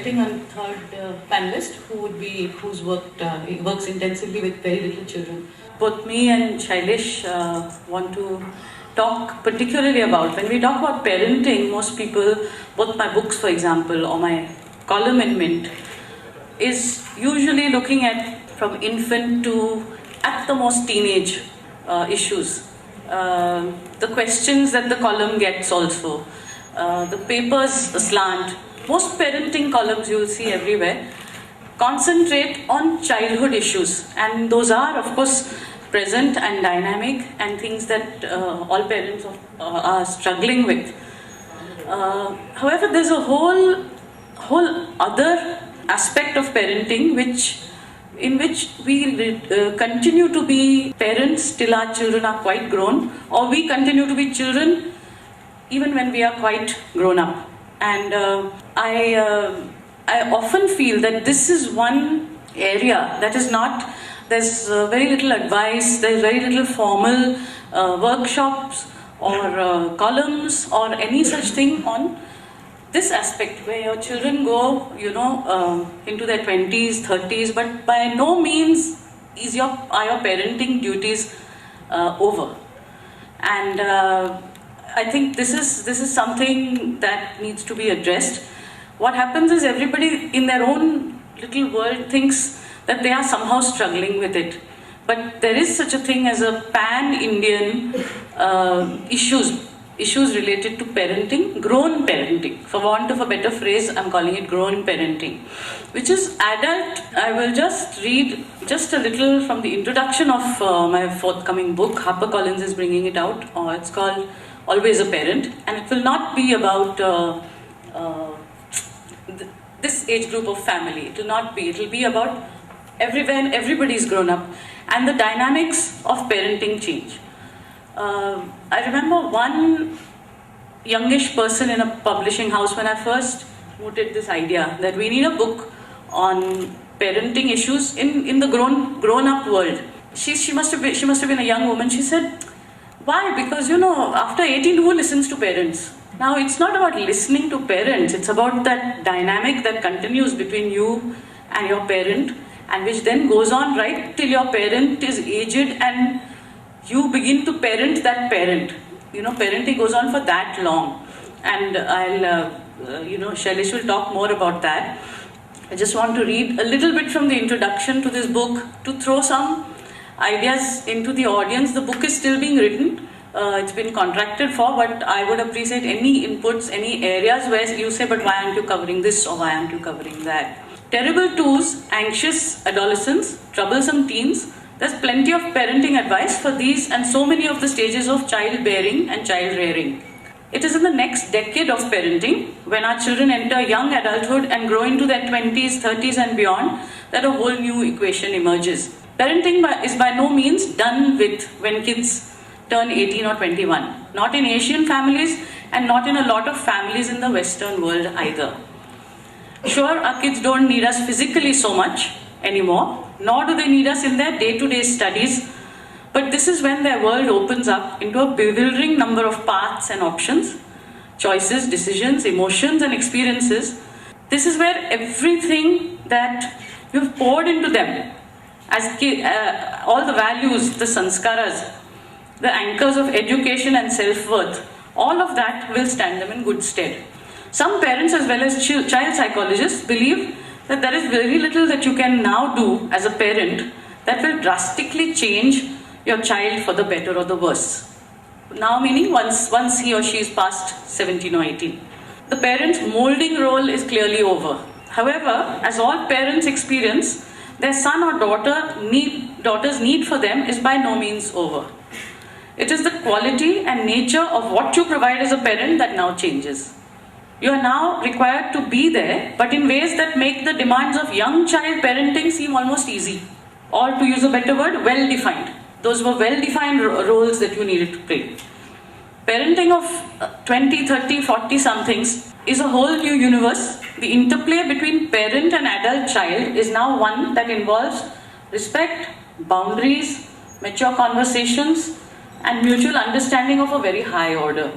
getting a third panelist who's works intensively with very little children. Both me and Shailesh want to talk particularly about, when we talk about parenting, most people, both my books for example, or my column in Mint, is usually looking at from infant to at the most teenage issues. The questions that the column gets also, the papers slant. Most parenting columns you will see everywhere concentrate on childhood issues, and those are of course present and dynamic and things that all parents are struggling with. However, there's a whole other aspect of parenting in which we continue to be parents till our children are quite grown, or we continue to be children even when we are quite grown up. And I often feel that this is one area that is not, there's very little advice, there's very little formal workshops or columns or any such thing on this aspect where your children go, into their 20s, 30s, but by no means are your parenting duties over. And I think this is something that needs to be addressed. What happens is everybody in their own little world thinks that they are somehow struggling with it. But there is such a thing as a pan-Indian issues related to parenting, grown parenting. For want of a better phrase, I'm calling it grown parenting, which is adult. I will just read just a little from the introduction of my forthcoming book. HarperCollins is bringing it out. It's called Always a Parent, and it will not be about this age group of family. It will not be. It will be about everywhere, everybody's grown up, and the dynamics of parenting change. I remember one youngish person in a publishing house when I first mooted this idea that we need a book on parenting issues in the grown-up world. She must have been a young woman. She said, "Why? Because after 18, who listens to parents?" Now it's not about listening to parents. It's about that dynamic that continues between you and your parent, and which then goes on right till your parent is aged and you begin to parent that parent. Parenting goes on for that long. And I'll, Shailesh will talk more about that. I just want to read a little bit from the introduction to this book to throw some ideas into the audience. The book is still being written. It's been contracted for, but I would appreciate any inputs, any areas where you say, but why aren't you covering this or why aren't you covering that? Terrible twos, anxious adolescents, troublesome teens. There's plenty of parenting advice for these and so many of the stages of childbearing and child rearing. It is in the next decade of parenting, when our children enter young adulthood and grow into their 20s, 30s and beyond, that a whole new equation emerges. Parenting is by no means done with when kids turn 18 or 21. Not in Asian families and not in a lot of families in the Western world either. Sure, our kids don't need us physically so much anymore, nor do they need us in their day-to-day studies, but this is when their world opens up into a bewildering number of paths and options, choices, decisions, emotions and experiences. This is where everything that you've poured into them as all the values, the sanskaras, the anchors of education and self-worth, all of that will stand them in good stead. Some parents as well as child psychologists believe that there is very little that you can now do as a parent that will drastically change your child for the better or the worse. Now meaning once he or she is past 17 or 18. The parent's molding role is clearly over. However, as all parents experience, their son or daughter's need for them is by no means over. It is the quality and nature of what you provide as a parent that now changes. You are now required to be there, but in ways that make the demands of young child parenting seem almost easy. Or to use a better word, well-defined. Those were well-defined roles that you needed to play. Parenting of 20, 30, 40 somethings is a whole new universe. The interplay between parent and adult child is now one that involves respect, boundaries, mature conversations, and mutual understanding of a very high order.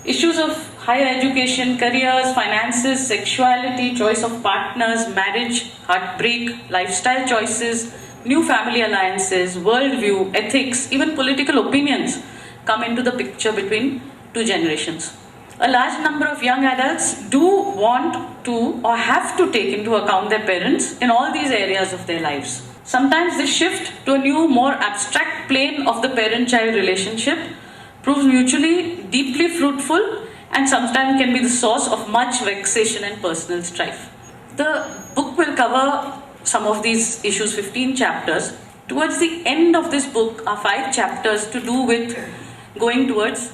Issues of higher education, careers, finances, sexuality, choice of partners, marriage, heartbreak, lifestyle choices, new family alliances, worldview, ethics, even political opinions come into the picture between two generations. A large number of young adults do want to or have to take into account their parents in all these areas of their lives. Sometimes this shift to a new, more abstract plane of the parent-child relationship proves mutually deeply fruitful and sometimes can be the source of much vexation and personal strife. The book will cover some of these issues, 15 chapters. Towards the end of this book are 5 chapters to do with going towards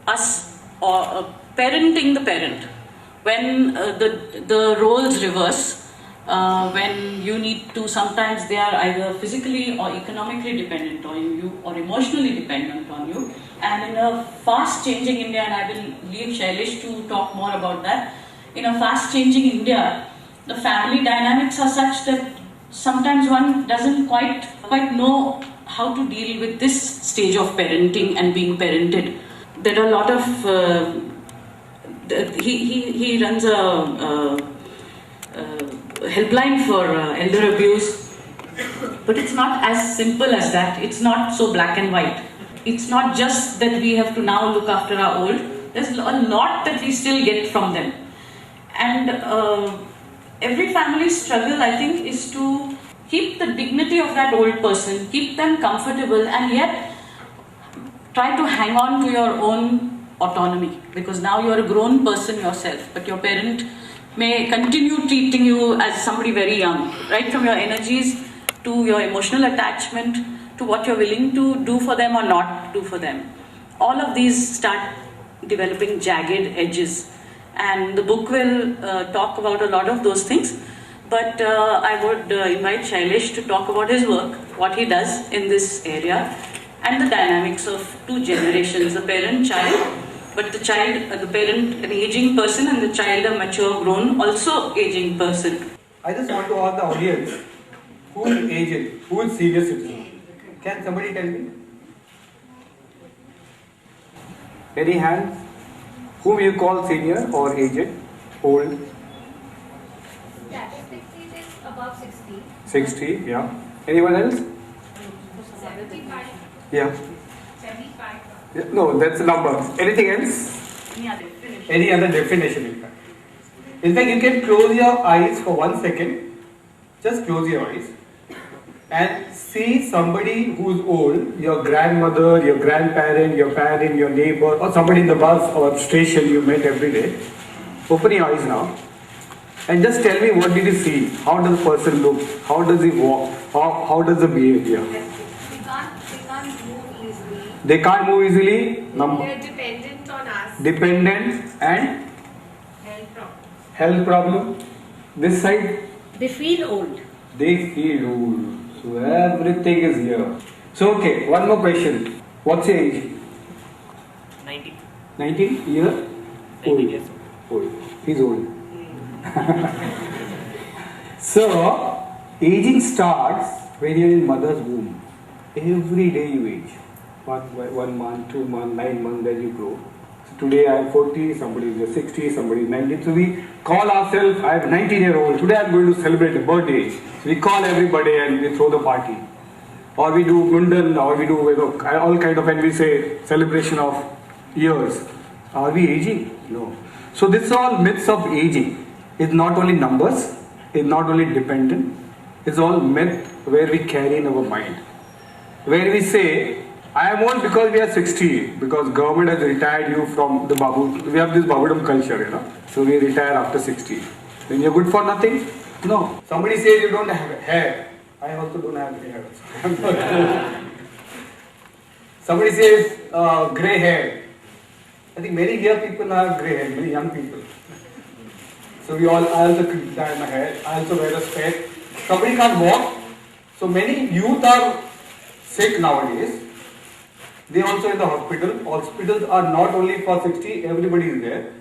us or parenting the parent. When the roles reverse, when you need to, sometimes they are either physically or economically dependent on you or emotionally dependent on you. And in a fast changing India, and I will leave Shailesh to talk more about that, in a fast changing India, the family dynamics are such that sometimes one doesn't quite know how to deal with this stage of parenting and being parented. There are a lot of, he runs a helpline for elder abuse, but it's not as simple as that. It's not so black and white. It's not just that we have to now look after our old. There's a lot that we still get from them. And every family's struggle, I think, is to keep the dignity of that old person, keep them comfortable, and yet try to hang on to your own autonomy. Because now you're a grown person yourself, but your parent may continue treating you as somebody very young, right from your energies to your emotional attachment to what you're willing to do for them or not do for them. All of these start developing jagged edges, and the book will talk about a lot of those things. But I would invite Shailesh to talk about his work, what he does in this area, and the dynamics of two generations, the parent-child, but the child, the parent, an aging person, and the child, a mature, grown, also aging person. I just want to ask the audience, who is aged, who is senior citizen? Can somebody tell me? Any hands? Whom you call senior or aged, old? Yeah, 60 is above 60. 60, yeah. Anyone else? 75. Yeah. 75. Yeah. No, that's a number. Anything else? Any other definition in fact. In fact, you can close your eyes for 1 second. Just close your eyes and see somebody who's old, your grandmother, your grandparent, your parent, your neighbor, or somebody in the bus or station you met every day. Open your eyes now and just tell me, what did you see? How does the person look? How does he walk? How does he behave here? They can't move easily. They can't move easily. They're dependent on us. Dependent and Health problem. health problem. This side, They feel old. they feel old. So everything is here. So okay, one more question. What's your age? 19. 19 year? 19 years Old. He's old. So, aging starts when you're in mother's womb. Every day you age. 1 month, 2 months, 9 months, then you grow. So today I am 40, somebody is 60, somebody is 90. So we call ourselves, I am 19-year-old. Today I am going to celebrate a birthday. So we call everybody and we throw the party. Or we do Gundan, or we do all kind of, and we say celebration of years. Are we aging? No. So this is all myths of aging. It's not only numbers, it's not only dependent, it's all myth where we carry in our mind. Where we say, I am old because we are 60, because government has retired you from the Babu. We have this Babudam culture, you know. So we retire after 60. Then you're good for nothing? No. Somebody says you don't have hair. I also don't have any hair. Somebody says grey hair. I think many young people have grey hair, many young people. So I also dye my hair. I also wear a spec. Somebody can't walk. So many youth are sick nowadays. They also in the hospital. Hospitals are not only for 60, everybody is there.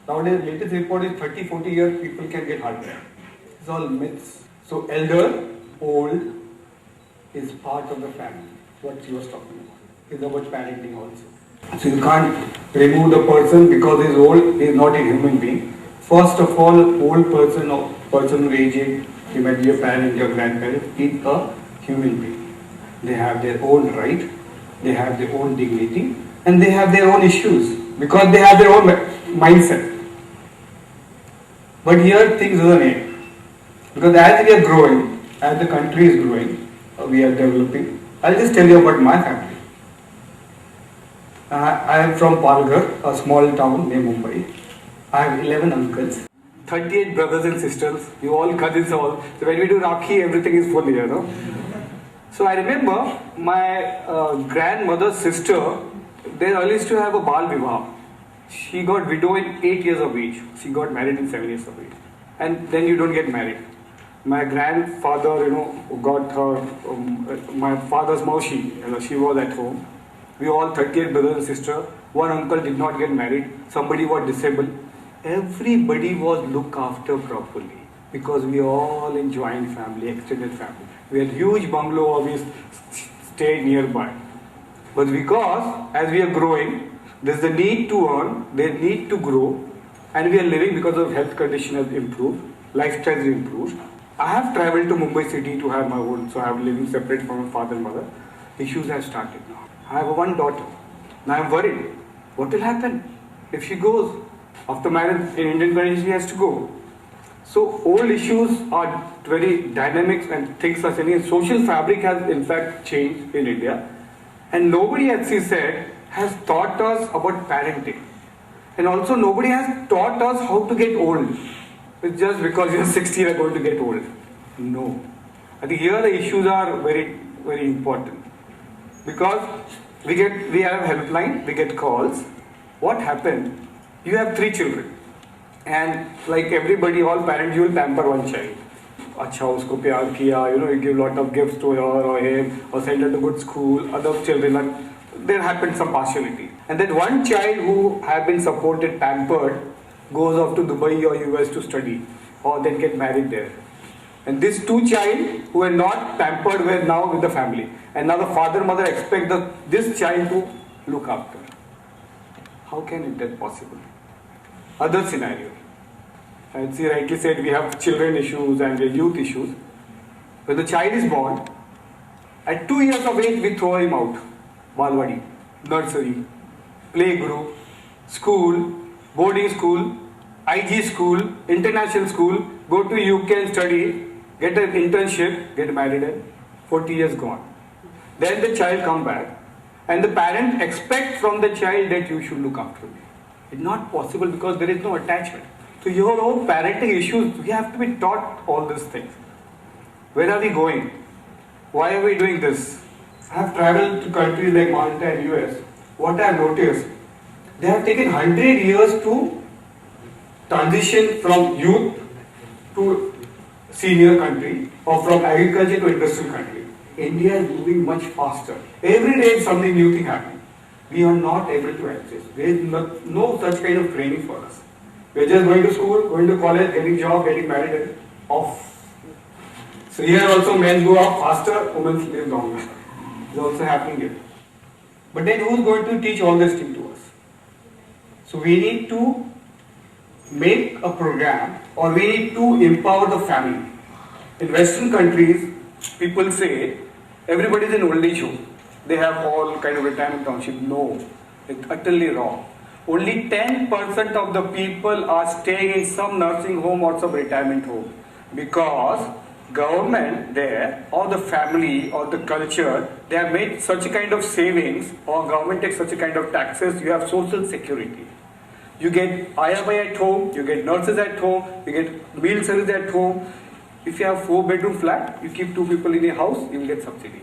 Nowadays, latest report is 30-40 years people can get heart attack. It's all myths. So elder, old is part of the family. What she was talking about. It's about parenting also. So you can't remove the person because he's old, he's not a human being. First of all, old person or person who aging, he might be a parent, your grandparent, is a human being. They have their own right, they have their own dignity, and they have their own issues because they have their own mindset. But here things doesn't end. Because as we are growing, as the country is growing, we are developing. I'll just tell you about my family. I am from Palghar, a small town near Mumbai. I have 11 uncles, 38 brothers and sisters. You all cousins all. So when we do Rakhi, everything is full here, no? So I remember my grandmother's sister. They used to have a Bal Vivah. She got widowed in 8 years of age. She got married in 7 years of age. And then you don't get married. My grandfather, got her, my father's maushi, she was at home. We all 38 brothers and sisters. One uncle did not get married. Somebody was disabled. Everybody was looked after properly because we all in joint family, extended family. We had huge bungalow, we stayed nearby. But because as we are growing, there's the need to earn, there's need to grow, and we are living because of health condition has improved, lifestyle has improved. I have traveled to Mumbai city to have my own, so I am living separate from my father and mother. Issues have started now. I have one daughter. Now I am worried. What will happen if she goes? After marriage in Indian country she has to go. So old issues are very dynamic and things are changing. Social fabric has in fact changed in India. And nobody, as she said, has taught us about parenting. And also nobody has taught us how to get old. It's just because you're 60 you're going to get old. No. I think here the issues are very, very important. Because we have helpline, we get calls. What happened? You have 3 children. And like everybody, all parents, you will pamper one child. Acha, usko pyar kiya, you give lot of gifts to her or him, or send her to good school. Other children, there happened some partiality. And then one child who have been supported, pampered, goes off to Dubai or US to study, or then get married there. And these 2 children who were not pampered were now with the family. And now the father, mother expect this child to look after. How can it be possible? Other scenario. As he rightly said, we have children issues and youth issues. When the child is born, at 2 years of age, we throw him out. Balwadi, nursery, playgroup, school, boarding school, IG school, international school, go to UK and study, get an internship, get married, and 40 years gone. Then the child come back, and the parent expect from the child that you should look after me. It's not possible because there is no attachment. So your own parenting issues, we have to be taught all these things. Where are we going? Why are we doing this? I have traveled to countries like Malta and US. What I have noticed, they have taken 100 years to transition from youth to senior country or from agriculture to industrial country. India is moving much faster. Every day something new thing happening. We are not able to access. There is no such kind of training for us. We are just going to school, going to college, getting job, getting married, and off. So here also men go up faster, women live longer. It's also happening here. But then who is going to teach all this thing to us? So we need to make a program, or we need to empower the family. In Western countries, people say everybody is in old age home. They have all kind of retirement township. No, it's utterly wrong. Only 10% of the people are staying in some nursing home or some retirement home, because government there or the family or the culture, they have made such a kind of savings, or government takes such a kind of taxes. You have social security. You get IFI at home, you get nurses at home, you get meal service at home. If you have 4-bedroom flat, you keep 2 people in a house, you will get subsidy.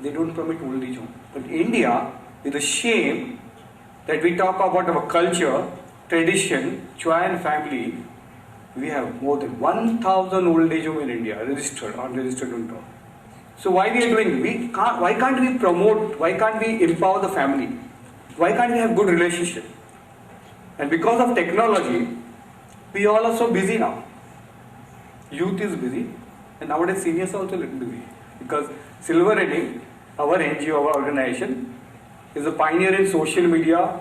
They don't permit old age home. But India, with a shame that we talk about our culture, tradition, joint family, we have more than 1,000 old age home in India, registered, unregistered on top. So why we are doing? Why can't we promote? Why can't we empower the family? Why can't we have good relationship? And because of technology, we all are so busy now. Youth is busy, and nowadays seniors are also little busy. Because Silver Reading, our NGO, our organization, is a pioneer in social media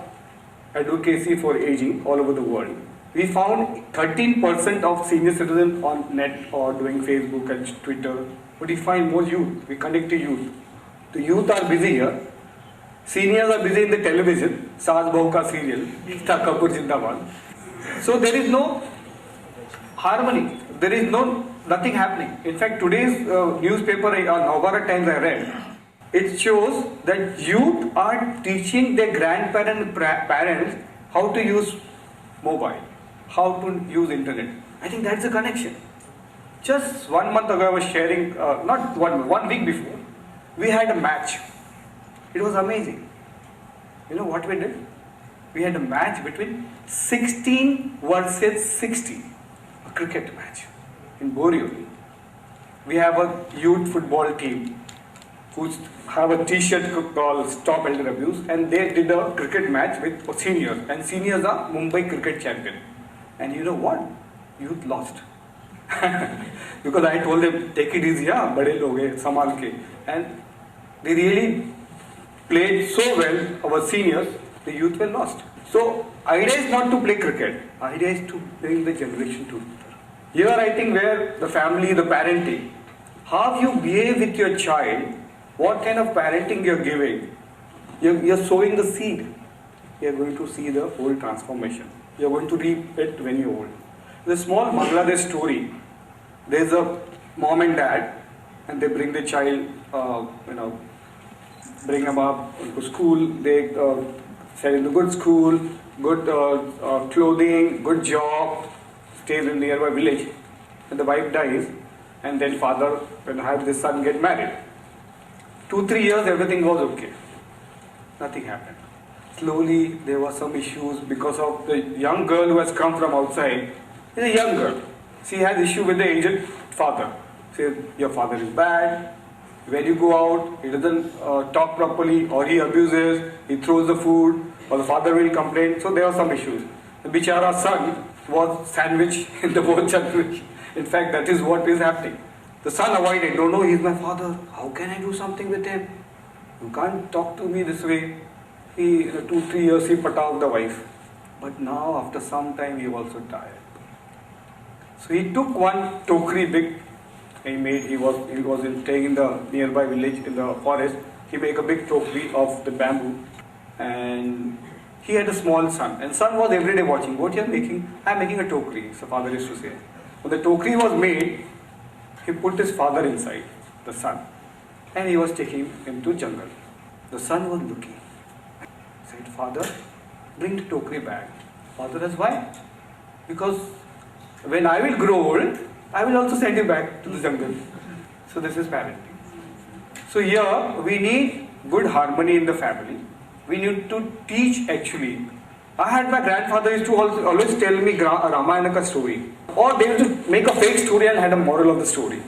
advocacy for aging all over the world. We found 13% of senior citizens on net or doing Facebook and Twitter. But we find more youth. We connect to youth. The youth are busy here. Seniors are busy in the television. Saas Bahu ka serial. Ekta Kapoor Zindabad. So there is no harmony. There is nothing happening. In fact, today's newspaper, Navara Times I read, it shows that youth are teaching their grandparents, parents how to use mobile, how to use internet. I think that's the connection. Just 1 month ago, I was sharing, not 1 week before, we had a match. It was amazing. You know what we did? We had a match between 16 versus 60, a cricket match in Gouri. We have a youth football team who have a t-shirt called Stop Elder Abuse, and they did a cricket match with seniors, and seniors are Mumbai cricket champion. And you know what? Youth lost. Because I told them, take it easy, yeah, bade log hai, samal ke. And they really played so well, our seniors, the youth were lost. So, idea is not to play cricket, idea is to bring the generation together. Here I think where the family, the parenting, how you behave with your child, what kind of parenting you're giving, you're sowing the seed. You're going to see the whole transformation. You're going to reap it when you're old. The small Bangladesh story, there's a mom and dad, and they bring the child, bring them up to school, they send in the good school, good clothing, good job, stays in nearby village, and the wife dies, and then father and have this son get married. 2-3 years everything was okay. Nothing happened. Slowly there were some issues because of the young girl who has come from outside. She's a young girl. She has issue with the aged father. Says your father is bad. When you go out, he doesn't talk properly, or he abuses, he throws the food, or the father will complain. So there are some issues. The bichara son was sandwiched in the both generation. In fact, that is what is happening. The son avoided, no, he's my father. How can I do something with him? You can't talk to me this way. He, 2-3 years, he put off the wife. But now, after some time, he also tired. So he took one tokri big. He was staying in the nearby village in the forest. He made a big tokri of the bamboo, and he had a small son. And son was every day watching. What you are making? I am making a tokri. So father used to say. When the tokri was made, he put his father inside, the son, and he was taking him to jungle. The son was looking. Said, father, bring the tokri back. Father says, why? Because when I will grow old, I will also send you back to the jungle. So this is parenting. So here we need good harmony in the family. We need to teach actually. I had my grandfather used to always tell me Ramayana story. Or they used to make a fake story and had a moral of the story.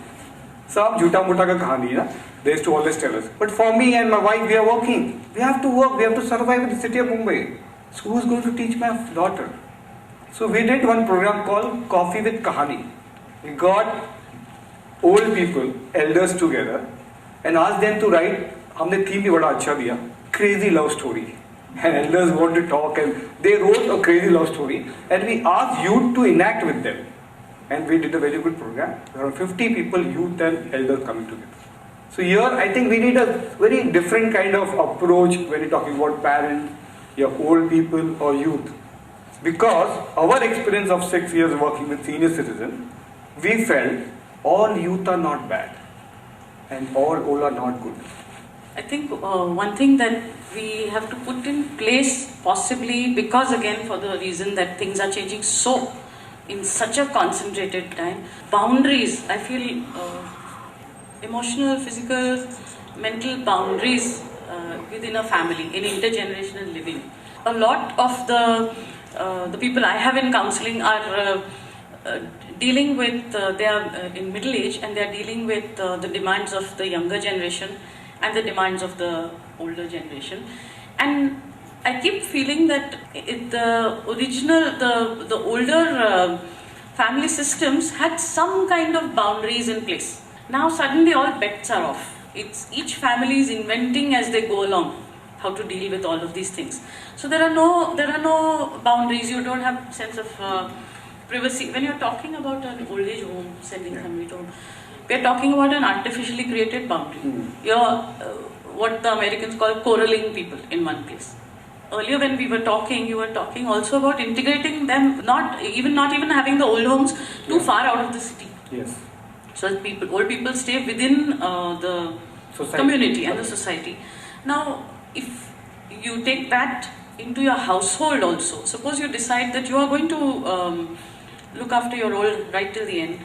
So jhuta muta ka kahani na. They used to always tell us. But for me and my wife, we are working. We have to work. We have to survive in the city of Mumbai. So who is going to teach my daughter? So we did one program called Coffee with Kahani. We got old people, elders together, and asked them to write. हमने theme भी बड़ा अच्छा दिया. Crazy love story. And elders want to talk, and they wrote a crazy love story, and we asked youth to enact with them. And we did a very good program. Around 50 people, youth and elders coming together. So here, I think we need a very different kind of approach when you're talking about parents, your old people or youth. Because our experience of 6 years working with senior citizens, we felt all youth are not bad and all old are not good. I think one thing that we have to put in place, possibly because again for the reason that things are changing so in such a concentrated time, boundaries, I feel emotional, physical, mental boundaries within a family, in intergenerational living. A lot of the people I have in counseling are dealing with, they are in middle age and they are dealing with the demands of the younger generation and the demands of the older generation. And I keep feeling that the original, the older family systems had some kind of boundaries in place. Now suddenly all bets are off. It's each family is inventing as they go along how to deal with all of these things. So there are no boundaries. You don't have sense of privacy. When you're talking about an old age home, sending somebody to home, we are talking about an artificially created boundary. You're what the Americans call corralling people in one place. Earlier when we were talking, you were talking also about integrating them, not even having the old homes too far out of the city. Yes. So that old people stay within the community and the society. Now, if you take that into your household also, suppose you decide that you are going to look after your old right till the end.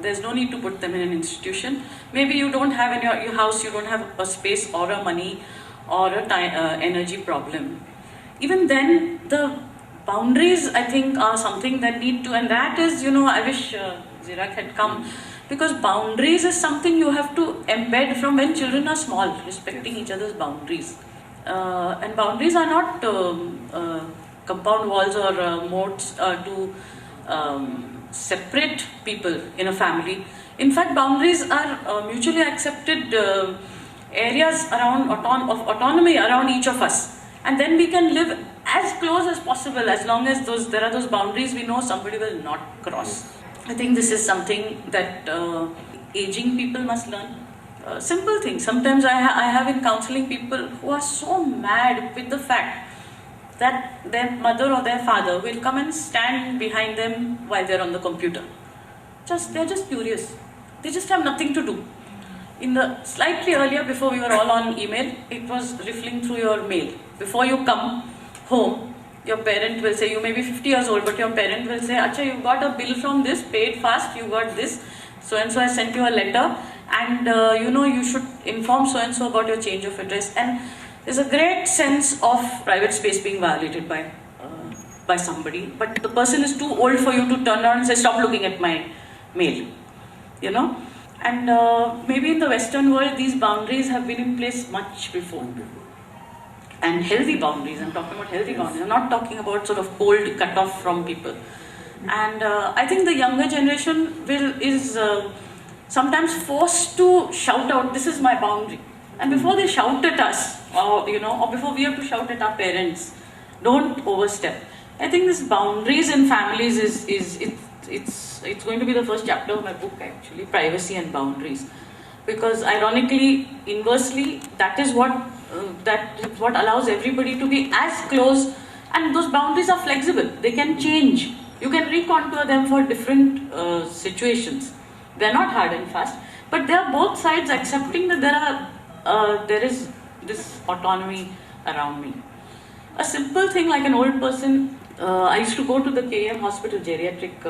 There's no need to put them in an institution. Maybe you don't have in your house, you don't have a space or a money or a energy problem. Even then, the boundaries, I think, are something that need to, and that is, I wish Zirak had come, because boundaries is something you have to embed from when children are small, respecting each other's boundaries. And boundaries are not compound walls or moats to separate people in a family. In fact, boundaries are mutually accepted areas around of autonomy around each of us. And then we can live as close as possible as long as there are those boundaries we know somebody will not cross. I think this is something that aging people must learn. Simple things. Sometimes I have in counseling people who are so mad with the fact that their mother or their father will come and stand behind them while they're on the computer. They're just curious. They just have nothing to do. In the slightly earlier, before we were all on email, it was riffling through your mail. Before you come home, your parent will say, you may be 50 years old, but your parent will say, Acha, you got a bill from this, paid fast, you got this, so-and-so I sent you a letter, and you should inform so-and-so about your change of address. And there's a great sense of private space being violated by somebody, but the person is too old for you to turn around and say, stop looking at my mail, And maybe in the Western world, these boundaries have been in place much before. And healthy boundaries, I'm talking about healthy boundaries. I'm not talking about sort of cold cut off from people. And I think the younger generation is sometimes forced to shout out, this is my boundary. And before they shout at us, or before we have to shout at our parents, don't overstep. I think this boundaries in families it's going to be the first chapter of my book actually, privacy and boundaries. Because ironically, inversely, that is what allows everybody to be as close, and those boundaries are flexible. They can change. You can recontour them for different situations. They're not hard and fast, but they are both sides accepting that there is this autonomy around me. A simple thing like an old person, I used to go to the KM hospital geriatric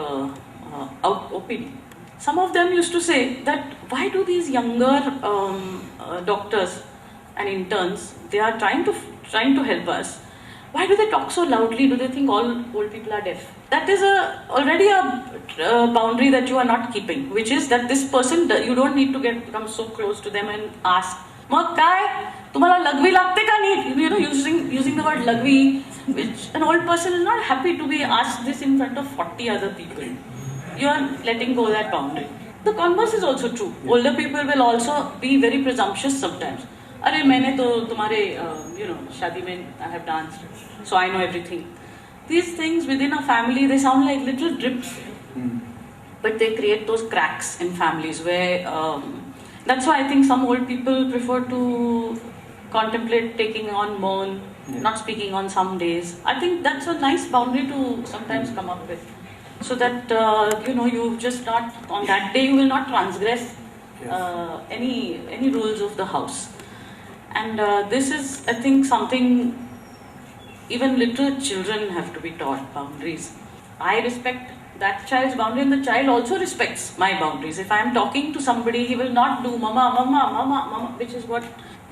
OPD. Some of them used to say that why do these younger doctors and interns, they are trying to help us, why do they talk so loudly? Do they think all old people are deaf? That is already a boundary that you are not keeping, which is that this person, you don't need to become so close to them and ask, "Mag kai? Tumhala lagvi lagte ka nahi?" Using the word lagvi, which an old person is not happy to be asked this in front of 40 other people. You are letting go that boundary. The converse is also true. Older people will also be very presumptuous sometimes. Arey, maine to tumhare, shadi mein I have danced, so I know everything. These things within a family, they sound like little drips, but they create those cracks in families where, that's why I think some old people prefer to contemplate taking on mourn, not speaking on some days. I think that's a nice boundary to sometimes come up with. So that, you just not, on that day you will not transgress any rules of the house. And this is, I think, something even little children have to be taught, boundaries. I respect that child's boundary and the child also respects my boundaries. If I am talking to somebody, he will not do mama, mama, mama, mama, which is what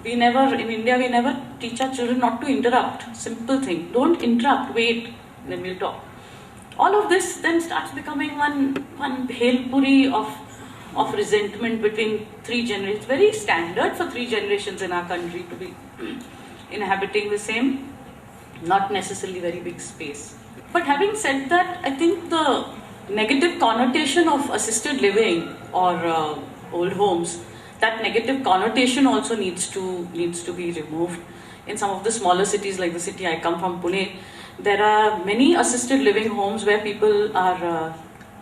in India, we never teach our children not to interrupt. Simple thing. Don't interrupt, wait, then we'll talk. All of this then starts becoming one bhelpuri of resentment between 3 generations. Very standard for 3 generations in our country to be inhabiting the same, not necessarily very big space. But having said that, I think the negative connotation of assisted living or old homes, that negative connotation also needs to be removed. in some of the smaller cities like the city I come from, Pune, there are many assisted living homes where people are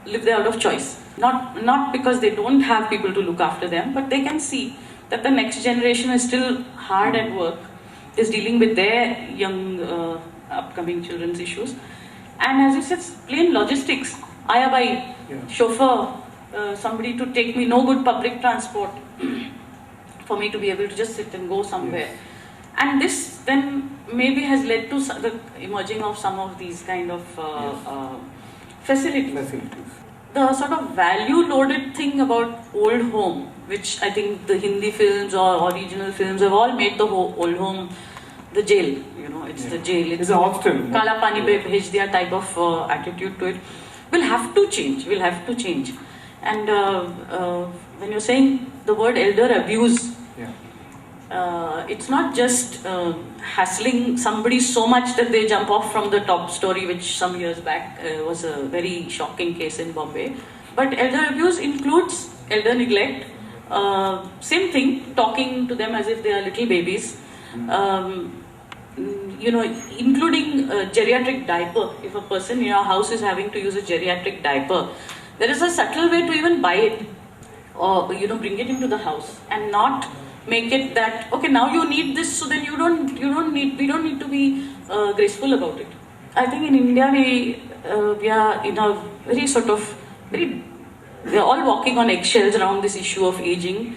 live there out of choice. Not because they don't have people to look after them, but they can see that the next generation is still hard at work, is dealing with their young upcoming children's issues. And as you said, plain logistics. Ayabai, chauffeur, somebody to take me, no good public transport for me to be able to just sit and go somewhere. Yes. And this then maybe has led to the emerging of some of these kind of facilities. The sort of value-loaded thing about old home, which I think the Hindi films or regional films have all made the old home the jail. You know, it's the jail. It's a hostel. Kala pani pe bhej diya type of attitude to it. Will have to change. Will have to change. And when you're saying the word elder abuse, it's not just hassling somebody so much that they jump off from the top story, which some years back was a very shocking case in Bombay. But elder abuse includes elder neglect, same thing, talking to them as if they are little babies, you know, including geriatric diaper. If a person in your house is having to use a geriatric diaper, there is a subtle way to even buy it or, you know, bring it into the house and not make it that, okay, now you need this, so then we don't need to be graceful about it. I think in India we are in a very sort of we are all walking on eggshells around this issue of aging.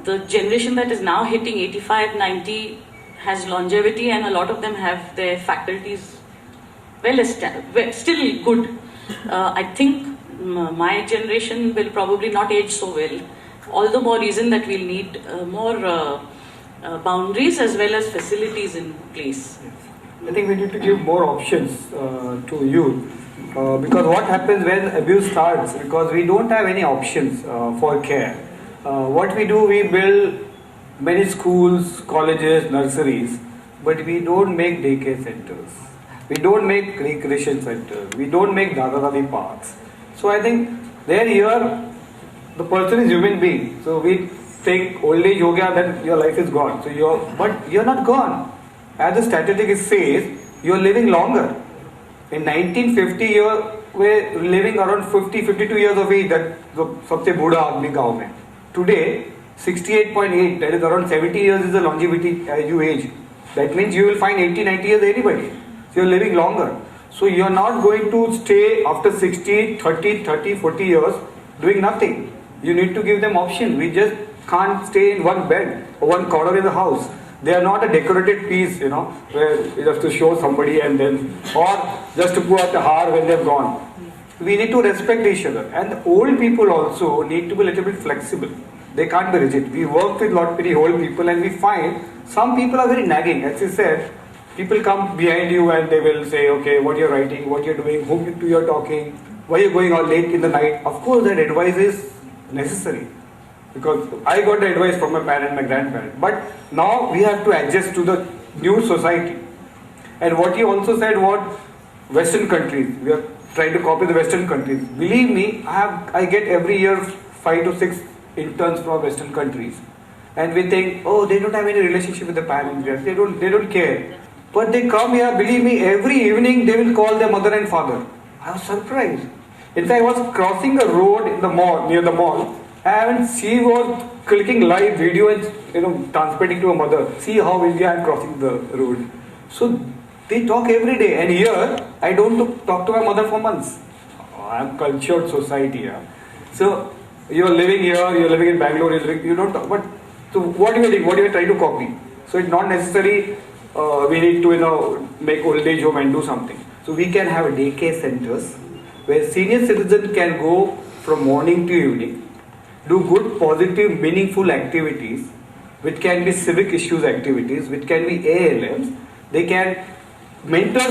The generation that is now hitting 85, 90 has longevity, and a lot of them have their faculties well established, still good. I think my generation will probably not age so well. All the more reason that we'll need more boundaries as well as facilities in place. I think we need to give more options to youth, because what happens when abuse starts, because we don't have any options for care. What we do, we build many schools, colleges, nurseries, but we don't make daycare centers. We don't make recreation centers. We don't make Dada-Dadi parks. So I think here the person is human being. So we think old age ho gaya, then your life is gone. So but you're not gone. As the statistic says, you're living longer. In 1950, you were living around 50, 52 years of age. That the सबसे बूढ़ा आदमी गाँव में. Today, 68.8, that is around 70 years is the longevity as you age. That means you will find 80, 90 years anybody. So you're living longer. So you're not going to stay after 60, 30, 40 years doing nothing. You need to give them option. We just can't stay in one bed or one corner in the house. They are not a decorated piece, you know, where you have to show somebody and then, or just to put a har when they've gone. We need to respect each other. And the old people also need to be a little bit flexible. They can't be rigid. We work with a lot of very old people and we find some people are very nagging. As you said, people come behind you and they will say, okay, what you're writing, what you're doing, whom you're talking, why you're going out late in the night. Of course, that advice is necessary. Because I got the advice from my parent, my grandparent. But now we have to adjust to the new society. And what you also said, what Western countries, we are trying to copy the Western countries. Believe me, I get every year 5 to 6 interns from Western countries. And we think, oh, they don't have any relationship with the parents. They don't care. But they come here, believe me, every evening they will call their mother and father. I was surprised. In fact, I was crossing a road in the mall, near the mall, and she was clicking live video and transmitting to her mother. See how India I'm crossing the road. So they talk every day, and here I don't talk to my mother for months. I'm cultured society. Yeah. So you're living here, you're living in Bangalore, you don't talk. But so what do you think? What do you try to copy? So it's not necessary. We need to make old age home and do something. So we can have daycare centers where senior citizens can go from morning to evening, do good, positive, meaningful activities, which can be civic issues activities, which can be ALMs. They can mentor.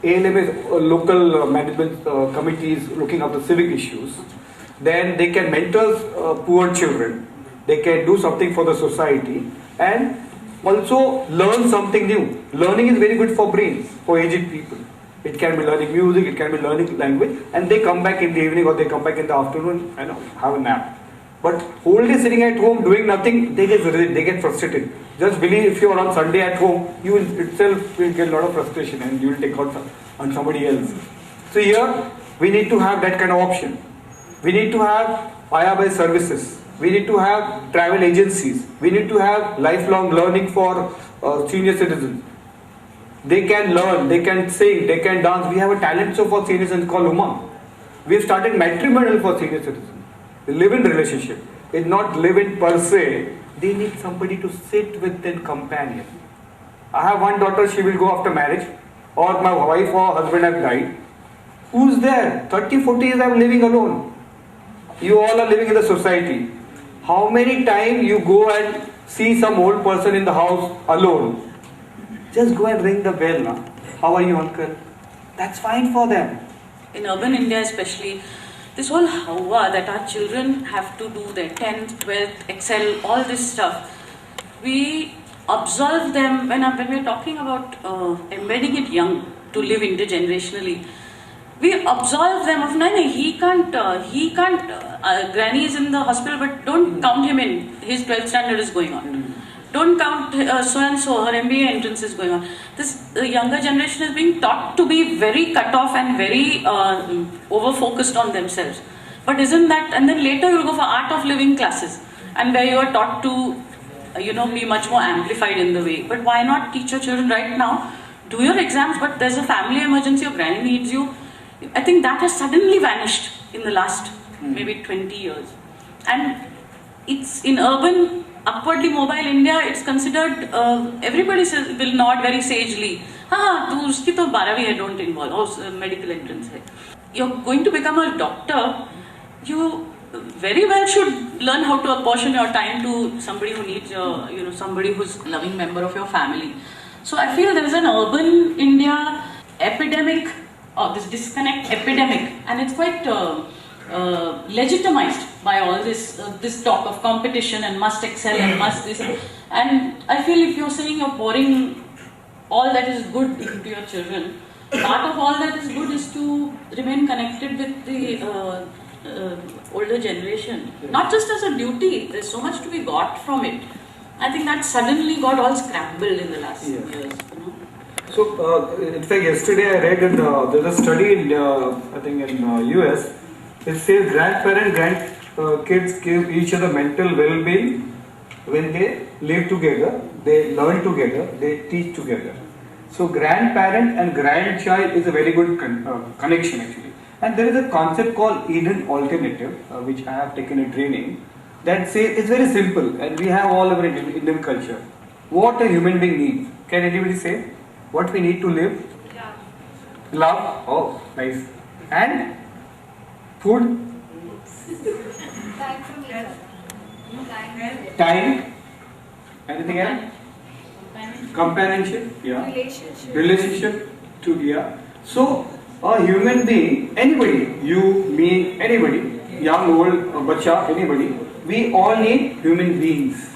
ALM is local management committees looking after civic issues. Then they can mentor poor children. They can do something for the society and also learn something new. Learning is very good for brains, for aged people. It can be learning music, it can be learning language, and they come back in the evening or they come back in the afternoon and have a nap. But whole day sitting at home doing nothing, they get frustrated. Just believe if you are on Sunday at home, you will itself will get a lot of frustration and you will take out on somebody else. So here we need to have that kind of option. We need to have IRB services. We need to have travel agencies. We need to have lifelong learning for senior citizens. They can learn, they can sing, they can dance. We have a talent show for senior citizens called Uma. We have started matrimonial for senior citizens. They live in relationship. It's not live in per se. They need somebody to sit with and companion. I have one daughter, she will go after marriage, or my wife or husband have died. Who's there? 30, 40 years I'm living alone. You all are living in the society. How many times you go and see some old person in the house alone? Just go and ring the bell. Na? How are you, uncle? That's fine for them. In urban India especially, this whole hawa that our children have to do their 10th, 12th, excel, all this stuff, we absolve them when we're talking about embedding it young to live intergenerationally. We absolve them of, no, he can't, granny is in the hospital, but don't count him in, his 12th standard is going on. Don't count so and so, her MBA entrance is going on. This younger generation is being taught to be very cut off and very over-focused on themselves. But isn't that, and then later you'll go for art of living classes, and where you are taught to, be much more amplified in the way. But why not teach your children right now, do your exams, but there's a family emergency, your granny needs you. I think that has suddenly vanished in the last maybe 20 years. And it's in urban, upwardly mobile India, it's considered, everybody will nod very sagely. Tu uski to 12वीं hai, don't involve, or medical entrance hai. You're going to become a doctor, you very well should learn how to apportion your time to somebody who needs, somebody who's a loving member of your family. So I feel there is an urban India epidemic, or this disconnect epidemic, and it's quite legitimized by all this talk of competition and must excel and must this. And I feel if you're saying you're pouring all that is good into your children, part of all that is good is to remain connected with the older generation. Not just as a duty, there's so much to be got from it. I think that suddenly got all scrambled in the last years. So, in fact, yesterday I read that there's a study in, I think in US. It says kids give each other mental well-being when they live together, they learn together, they teach together. So, grandparent and grandchild is a very good connection actually. And there is a concept called Eden Alternative, which I have taken in training, that says it's very simple, and we have all over Indian culture. What a human being needs. Can anybody say? What we need to live? Yeah. Love. Oh, nice. And food. Time from each other. Time. Anything else? Companionship. Yeah. Relationship. So a human being, anybody, you, me, anybody, young, old, bacha, anybody, we all need human beings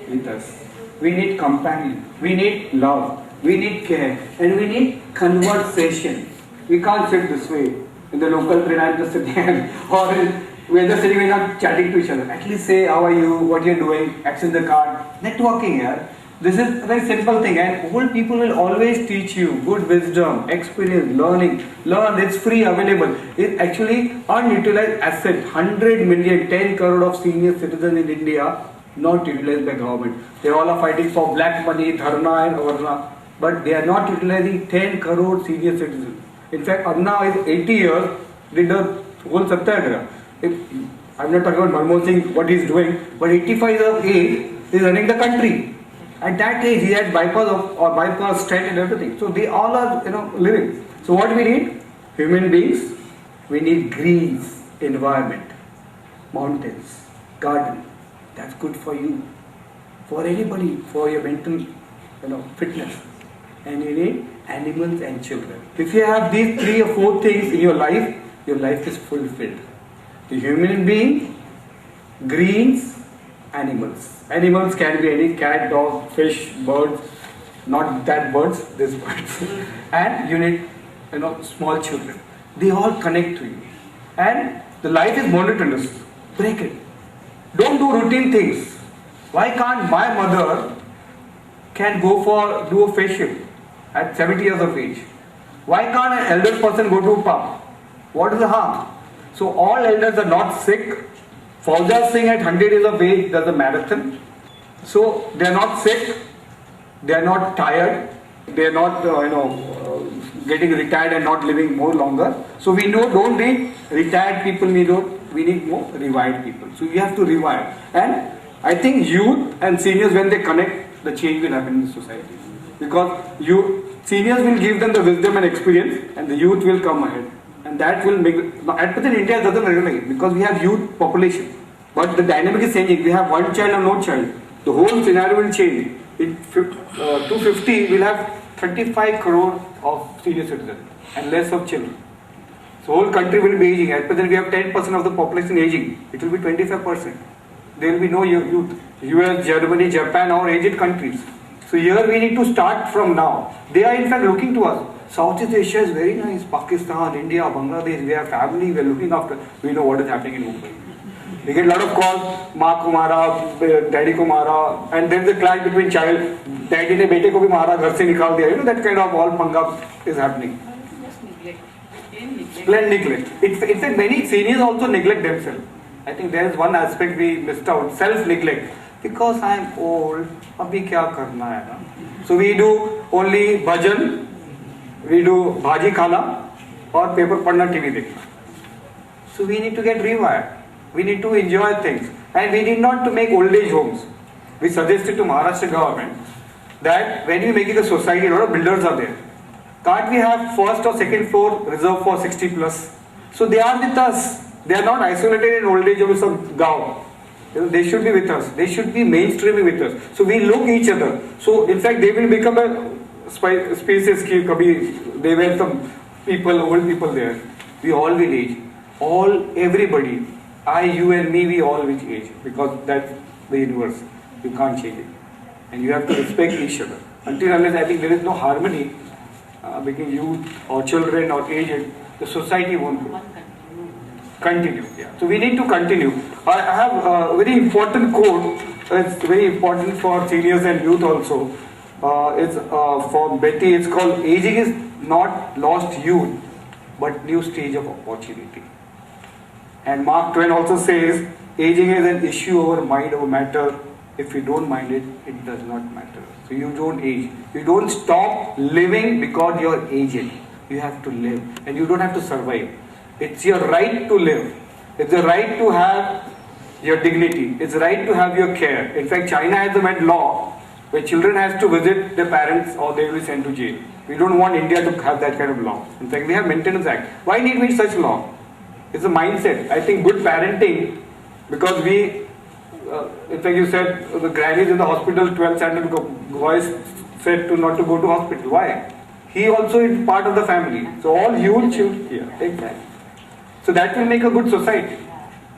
with us. We need companion. We need love. We need care, and we need conversation. We can't sit this way in the local train and just sitting or we're just sitting, we're not chatting to each other. At least say how are you, what you're doing, access the card, networking here. This is a very simple thing, and old people will always teach you good wisdom, experience, learning. Learn, it's free, available. It's actually unutilized asset. 100 million, 10 crore of senior citizens in India not utilized by government. They all are fighting for black money, dharna and avarna. But they are not utilizing 10 crore senior citizens. In fact, Anna is 80 years, did the whole satyagraha. I'm not talking about Manmohan Singh, what he's doing, but 85 years of age, he's running the country. At that age, he had bypass stent and everything. So they all are, living. So what we need? Human beings. We need greens, environment, mountains, garden. That's good for you, for anybody, for your mental, fitness. And you need animals and children. If you have these 3 or 4 things in your life is fulfilled. The human being, greens, animals. Animals can be any cat, dog, fish, birds, not that birds, this birds. And you need, small children. They all connect to you. And the life is monotonous. Break it. Don't do routine things. Why can't my mother can do a facial at 70 years of age? Why can't an elder person go to a pub? What is the harm? So all elders are not sick. Fauja Singh at 100 years of age does a marathon. So they are not sick. They are not tired. They are not getting retired and not living more longer. So we don't need retired people. We need more revived people. So we have to revive. And I think youth and seniors, when they connect, the change will happen in the society. Because seniors will give them the wisdom and experience, and the youth will come ahead. And that will make, at present India doesn't recognize, because we have youth population. But the dynamic is changing. We have one child or no child. The whole scenario will change. In 2050, we'll have 35 crore of senior citizens and less of children. So whole country will be aging. At present we have 10% of the population aging. It will be 25%. There will be no youth. US, Germany, Japan are aged countries. So here we need to start from now. They are in fact looking to us. Southeast Asia is very nice. Pakistan, India, Bangladesh, we have family, we are looking after. We know what is happening in Mumbai. We get a lot of calls, माँ को मारा, daddy को मारा, and there is a clash between child. Daddy ने बेटे को भी मारा, घर से निकाल दिया. You know, that kind of all panga is happening. Just neglect. Plain neglect. In fact, many seniors also neglect themselves. I think there is one aspect we missed out, self-neglect. Because I am old, अभी क्या करना है ना? So we do only bhajan, we do bhaji khana, or paper padna, TV देखना. So we need to get rewired. We need to enjoy things, and we need not to make old age homes. We suggested to Maharashtra government that when we make it a society, a lot of builders are there. Can't we have first or second floor reserved for 60 plus? So they are with us. They are not isolated in old age of some gaon. They should be with us. They should be mainstreaming with us. So we look each other. So in fact, they will become a species. They were some people, old people there. We all will age. Everybody. I, you and me, we all will age. Because that's the universe. You can't change it. And you have to respect each other. Until unless I think there is no harmony between youth or children or aged, the society won't grow. Continue. Yeah. So we need to continue. I have a very important quote. It's very important for seniors and youth also. It's for Betty. It's called "Aging is not lost youth, but new stage of opportunity." And Mark Twain also says, "Aging is an issue over mind over matter. If you don't mind it, it does not matter." So you don't age. You don't stop living because you're aged. You have to live, and you don't have to survive. It's your right to live. It's the right to have your dignity. It's the right to have your care. In fact, China has a made law where children have to visit their parents or they will be sent to jail. We don't want India to have that kind of law. In fact, we have Maintenance Act. Why need we such law? It's a mindset. I think good parenting, because in fact you said the grannies in the hospital, 12th standard boys said not to go to hospital. Why? He also is part of the family. So all youth should, exactly. So that will make a good society.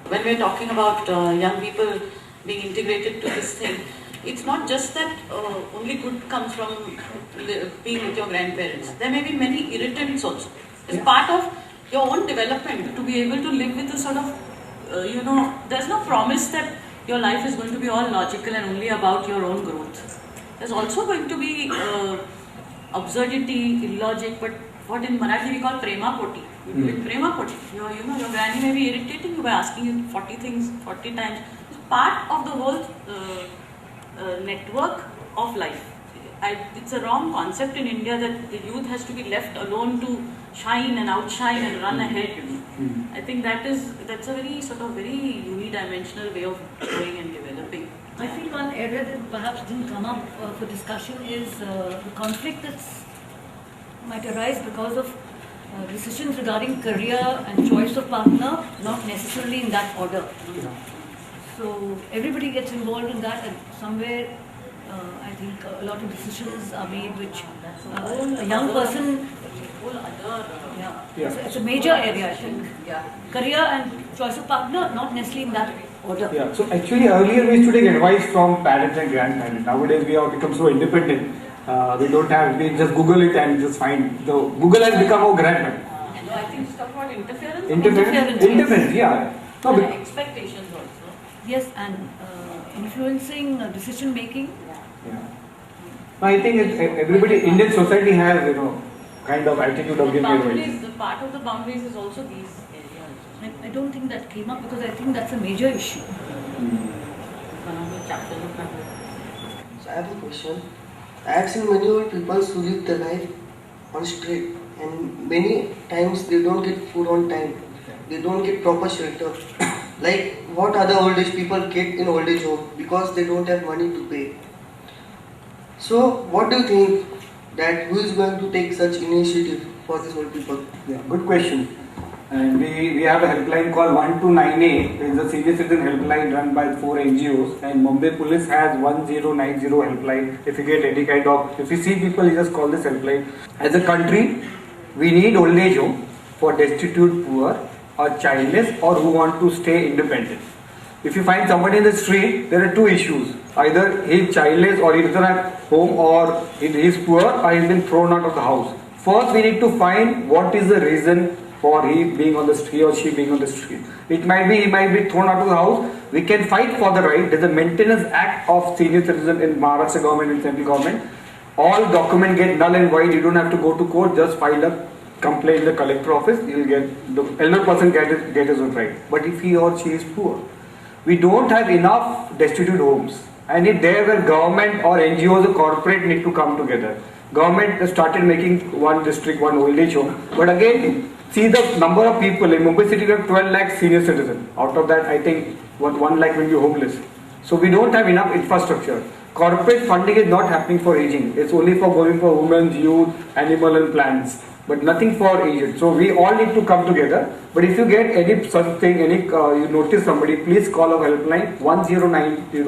When we're talking about young people being integrated to this thing, it's not just that only good comes from being with your grandparents. There may be many irritants also. It's part of your own development to be able to live with a sort of, there's no promise that your life is going to be all logical and only about your own growth. There's also going to be absurdity, illogic, but what in Marathi we call prema poti. Prema poti. Your granny may be irritating you by asking you 40 things 40 times. It's part of the whole network of life. It's a wrong concept in India that the youth has to be left alone to shine and outshine and run ahead. I think that's a very very unidimensional way of growing and developing. I think one area that perhaps didn't come up for discussion is the conflict that might arise because of decisions regarding career and choice of partner, not necessarily in that order. So everybody gets involved in that, and somewhere I think a lot of decisions are made which a young person, it's a major area, I think. Career and choice of partner, not necessarily in that order. Yeah. So actually earlier we used to take advice from parents and grandparents. Nowadays we have become so independent. We just Google it and just find. Google has become our grandparent. I think stuff about interference. Interference, yeah. No, and expectations also. Yes, and influencing decision making. Yeah. I think everybody, Indian society has, kind of attitude of The giving away. boundaries, the part of the boundaries is also these areas. I don't think that came up because I think that's a major issue. One of the chapters of my book. So I have a question. I have seen many old people who live their life on street, and many times they don't get food on time. They don't get proper shelter. Like what other old age people get in old age home because they don't have money to pay. So what do you think that who is going to take such initiative for these old people? Yeah, good question. And we have a helpline called 1298. It is a senior citizen helpline run by 4 NGOs, and Mumbai Police has 1090 helpline. If you get any kind of, if you see people, you just call this helpline. As a country, we need old age home for destitute, poor, or childless, or who want to stay independent. If you find somebody in the street, there are two issues. Either he is childless, or he doesn't have home, or he is poor, or he has been thrown out of the house. First, we need to find what is the reason for he being on the street or she being on the street. It might be he might be thrown out of the house. We can fight for the right. There's a maintenance act of senior citizen in Maharashtra government and central government. All documents get null and void. You don't have to go to court. Just file a complaint in the collector office. You will get the elder person get his own right. But if he or she is poor, we don't have enough destitute homes. And if there were government or NGOs or corporate need to come together. Government has started making one district, one old age home. But again, see the number of people in Mumbai city, we have 12 lakh senior citizens. Out of that, I think 1 lakh will be homeless. So we don't have enough infrastructure. Corporate funding is not happening for aging. It's only for going for women, youth, animal and plants. But nothing for aged. So we all need to come together. But if you get any such thing, you notice somebody, please call our helpline 1090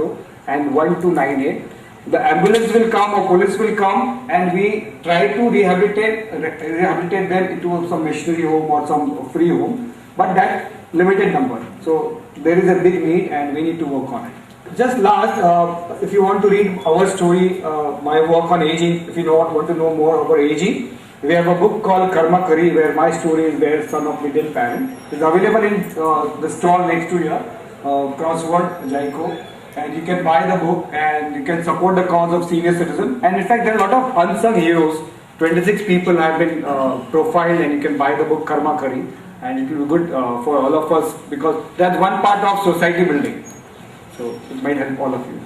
and 1298. The ambulance will come or police will come, and we try to rehabilitate them into some missionary home or some free home, but that limited number. So there is a big need and we need to work on it. Just last, if you want to read our story, my work on aging, if you want to know more about aging, we have a book called Karma Kari, where my story is there, son of middle parent. It's available in the stall next to here, Crossword, Jaiko. And you can buy the book and you can support the cause of senior citizen. And in fact, there are a lot of unsung heroes. 26 people have been profiled, and you can buy the book Karma Kari. And it will be good for all of us, because that's one part of society building. So it might help all of you.